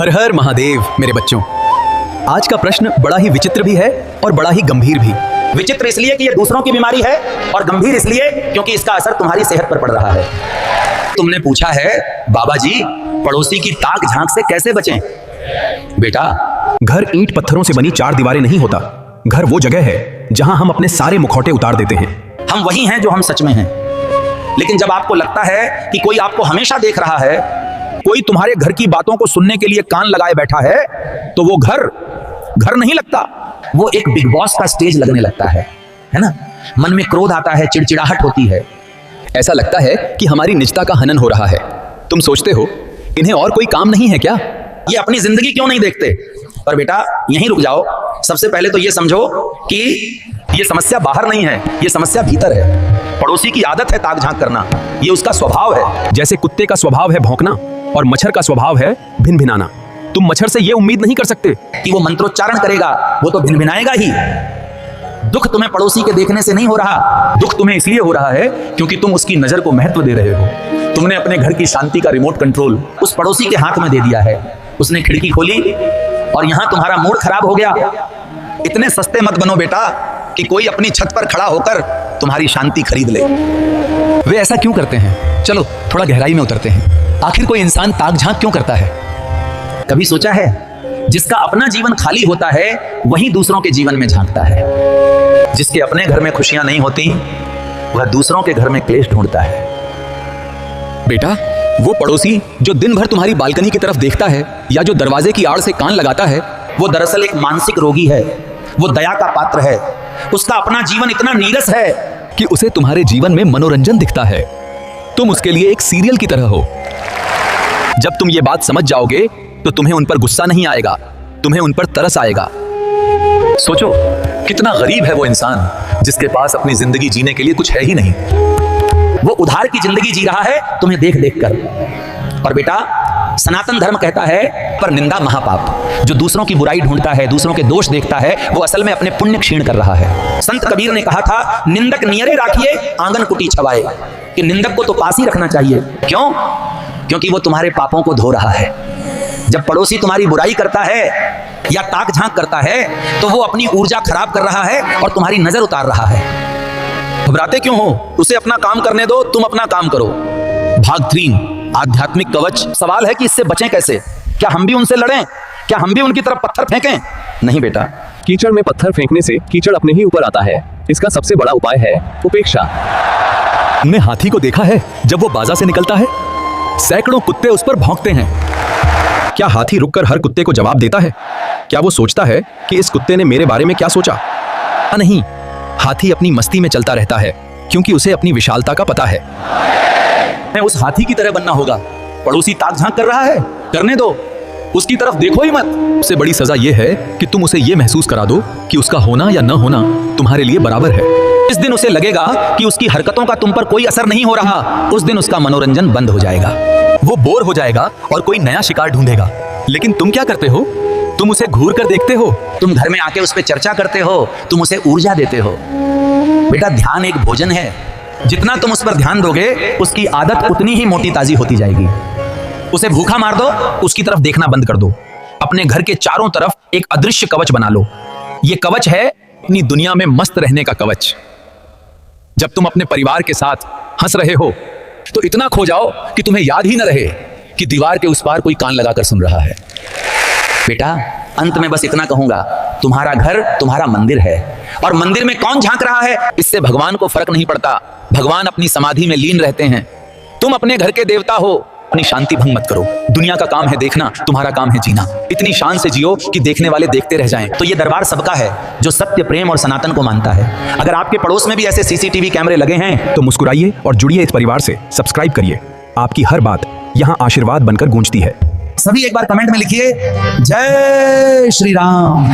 हर हर महादेव मेरे बच्चों। आज का प्रश्न बड़ा ही विचित्र भी है और बड़ा ही गंभीर भी। विचित्र इसलिए कि ये दूसरों की बीमारी है और गंभीर इसलिए क्योंकि इसका असर तुम्हारी सेहत पर पड़ रहा है। तुमने पूछा है बाबा जी पड़ोसी की ताक झांक से कैसे बचें? बेटा, घर ईंट पत्थरों से बनी चार दीवारें नहीं होता। घर वो जगह है जहां हम अपने सारे मुखौटे उतार देते हैं। हम वही हैं जो हम सच में हैं। लेकिन जब आपको लगता है कि कोई आपको हमेशा देख रहा है, कोई तुम्हारे घर की बातों को सुनने के लिए कान लगाए बैठा है, तो वो घर नहीं लगता, वो एक बिग बॉस का स्टेज लगने लगता है ना? मन में क्रोध आता है, चिड़चिड़ाहट होती है। ऐसा लगता है कि हमारी निजता का हनन हो रहा है। तुम सोचते हो इन्हें और कोई काम नहीं है क्या? ये अपनी जिंदगी क्यों नहीं देखते? पर बेटा यहीं रुक जाओ। सबसे पहले तो ये समझो कि ये समस्या बाहर नहीं है, ये समस्या भीतर है। पड़ोसी की आदत है ताक झांक करना, ये उसका स्वभाव है। जैसे कुत्ते का स्वभाव है भौंकना और मच्छर का स्वभाव है भिनभिनाना। तुम मच्छर से ये उम्मीद नहीं कर सकते कि वो मंत्रोच्चारण करेगा, वो तो भिनभिनाएगा ही। दुख तुम्हें पड़ोसी के देखने से नहीं हो रहा, दुख तुम्हें इसलिए हो रहा है क्योंकि तुम उसकी नजर को महत्व दे रहे हो। तुमने अपने घर की शांति का रिमोट कंट्रोल उस पड़ोसी के हाथ में दे दिया है। उसने खिड़की खोली और यहां तुम्हारा मूड खराब हो गया। इतने सस्ते मत बनो बेटा कि कोई अपनी छत पर खड़ा होकर तुम्हारी शांति खरीद ले। वे ऐसा क्यों करते हैं? चलो थोड़ा गहराई में उतरते हैं। आखिर कोई इंसान ताक झांक क्यों करता है? कभी सोचा है जिसका अपना जीवन खाली होता है वही दूसरों के जीवन में झांकता है। जिसके अपने घर में खुशियां नहीं होती वह दूसरों के घर में क्लेश ढूंढता है। बेटा, वो पड़ोसी जो दिन भर तुम्हारी बालकनी की तरफ देखता है या जो दरवाजे की आड़ से कान लगाता है, वो दरअसल एक मानसिक रोगी है। वो दया का पात्र है। उसका अपना जीवन इतना नीरस है कि उसे तुम्हारे जीवन में मनोरंजन दिखता है। तुम उसके लिए एक सीरियल की तरह हो। जब तुम ये बात समझ जाओगे तो तुम्हें उन पर गुस्सा नहीं आएगा, तुम्हें उन पर तरस आएगा। सोचो कितना गरीब है वो इंसान जिसके पास अपनी जिंदगी जीने के लिए कुछ है ही नहीं। वो उधार की जिंदगी जी रहा है तुम्हें देख देख कर। और बेटा, सनातन धर्म कहता है पर निंदा महापाप। जो दूसरों की बुराई ढूंढता है, दूसरों के दोष देखता है, वो असल में अपने पुण्य क्षीण कर रहा है। संत कबीर ने कहा था निंदक नियरे राखिए आंगन कुटी छवाए, कि निंदक को तो पास ही रखना चाहिए। क्यों? क्योंकि वो तुम्हारे पापों को धो रहा है। जब पड़ोसी तुम्हारी बुराई करता है या ताक झांक करता है तो वो अपनी ऊर्जा खराब कर रहा है और तुम्हारी नजर उतार रहा है। घबराते क्यों हो? उसे अपना काम करने दो, तुम अपना काम करो। भाग 3 आध्यात्मिक कवच। सवाल है कि इससे बचें कैसे? क्या हम भी उनसे लड़ें? क्या हम भी उनकी तरफ पत्थर फेंकें? नहीं बेटा। कीचड़ में पत्थर फेंकने से कीचड़ अपने ही ऊपर आता है। इसका सबसे बड़ा उपाय है उपेक्षा। तुमने हाथी को देखा है जब वो बाजा से निकलता है? सैकड़ों कुत्ते उस पर भौंकते हैं। क्या हाथी रुककर हर कुत्ते को जवाब देता है? क्या वो सोचता है कि इस कुत्ते ने मेरे बारे में क्या सोचा? नहीं, हाथी अपनी मस्ती में चलता रहता है क्योंकि उसे अपनी विशालता का पता है। मैं उस हाथी की तरह बनना होगा। पड़ोसी ताक झांक कर रहा है, करने दो, उसकी तरफ देखो ही मत। सबसे बड़ी सजा यह है कि तुम उसे यह महसूस करा दो कि उसका होना या न होना तुम्हारे लिए बराबर है। इस दिन उसे लगेगा कि उसकी हरकतों का तुम पर कोई असर नहीं हो रहा, उस दिन उसका मनोरंजन बंद हो जाएगा। वो बोर हो जाएगा और कोई नया शिकार ढूंढेगा। लेकिन तुम क्या करते हो? तुम उसे घूर कर देखते हो। तुम घर में आके उस पर चर्चा करते हो, तुम उसे ऊर्जा देते हो। बेटा, ध्यान एक भोजन है। जितना तुम उस पर ध्यान दोगे उसकी आदत उतनी ही मोटी ताजी होती जाएगी। उसे भूखा मार दो, उसकी तरफ देखना बंद कर दो। अपने घर के चारों तरफ एक अदृश्य कवच बना लो। यह कवच है अपनी दुनिया में मस्त रहने का कवच। जब तुम अपने परिवार के साथ हंस रहे हो तो इतना खो जाओ कि तुम्हें याद ही न रहे कि दीवार के उस पार कोई कान लगाकर सुन रहा है। बेटा, अंत में बस इतना कहूंगा, तुम्हारा घर तुम्हारा मंदिर है और मंदिर में कौन झांक रहा है इससे भगवान को फर्क नहीं पड़ता। भगवान अपनी समाधि में लीन रहते हैं। तुम अपने घर के देवता हो, अपनी शांति भंग मत करो। दुनिया का काम है देखना, तुम्हारा काम है जीना। इतनी शान से जियो कि देखने वाले देखते रह जाएं। तो ये दरबार सबका है जो सत्य, प्रेम और सनातन को मानता है। अगर आपके पड़ोस में भी ऐसे सीसीटीवी कैमरे लगे हैं तो मुस्कुराइए और जुड़िए इस परिवार से। सब्सक्राइब करिए। आपकी हर बात यहाँ आशीर्वाद बनकर गूंजती है। सभी एक बार कमेंट में लिखिए जय श्री राम।